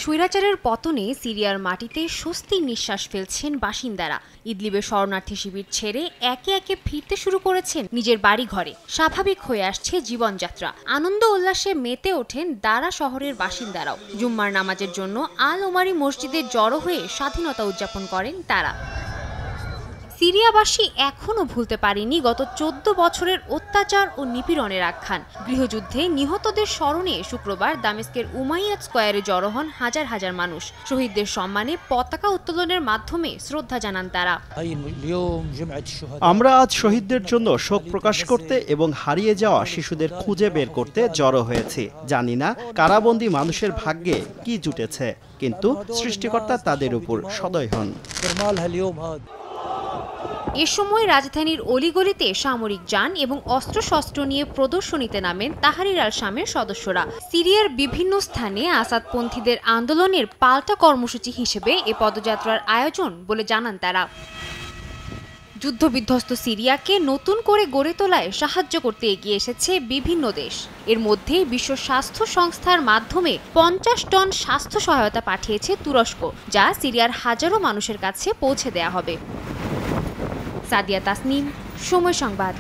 স্বৈরাচারের পতনে সিরিয়ার মাটিতে স্বস্তির নিঃশ্বাস ফেলছেন বাসিন্দারা। ইদলিবের শরণার্থী শিবির ছেড়ে একে একে ফিরতে শুরু করেছেন নিজের বাড়ি ঘরে। স্বাভাবিক হয়ে আসছে জীবনযাত্রা। আনন্দ উল্লাসে মেতে ওঠেন দারা শহরের বাসিন্দারাও। জুম্মার নামাজের জন্য আল ওমারি মসজিদে জড়ো হয়ে স্বাধীনতা উদযাপন করেন তারা। সিরিয়াবাসী এখনও ভুলতে পারেনি গত 14 বছরের অত্যাচার ও নিপীড়নের আখ্যান। গৃহযুদ্ধে নিহতদের স্মরণে শুক্রবার দামেস্কের উমাইয়াদ স্কয়ারে জড়ো হন হাজার হাজার মানুষ। শহীদদের সম্মানে পতাকা উত্তোলনের মাধ্যমে শ্রদ্ধা জানান তারা। আমরা আজ শহীদদের জন্য শোক প্রকাশ করতে এবং হারিয়ে যাওয়া শিশুদের খুঁজে বের করতে জড়ো হয়েছি। জানি না কারাবন্দী মানুষের ভাগ্যে কি জুটেছে, কিন্তু সৃষ্টিকর্তা তাদের উপর সদয় হন। এ সময় রাজধানীর অলিগলিতে সামরিক যান এবং অস্ত্রশস্ত্র নিয়ে প্রদর্শনীতে নামেন তাহরির আল শামের সদস্যরা। সিরিয়ার বিভিন্ন স্থানে আসাদপন্থীদের আন্দোলনের পাল্টা কর্মসূচি হিসেবে এ পদযাত্রার আয়োজন বলে জানান তারা। যুদ্ধবিধ্বস্ত সিরিয়াকে নতুন করে গড়ে তোলায় সাহায্য করতে এগিয়ে এসেছে বিভিন্ন দেশ। এর মধ্যে বিশ্ব স্বাস্থ্য সংস্থার মাধ্যমে 50 টন স্বাস্থ্য সহায়তা পাঠিয়েছে তুরস্ক, যা সিরিয়ার হাজারো মানুষের কাছে পৌঁছে দেয়া হবে। সাদিয়া তাসনিম, সময় সংবাদ।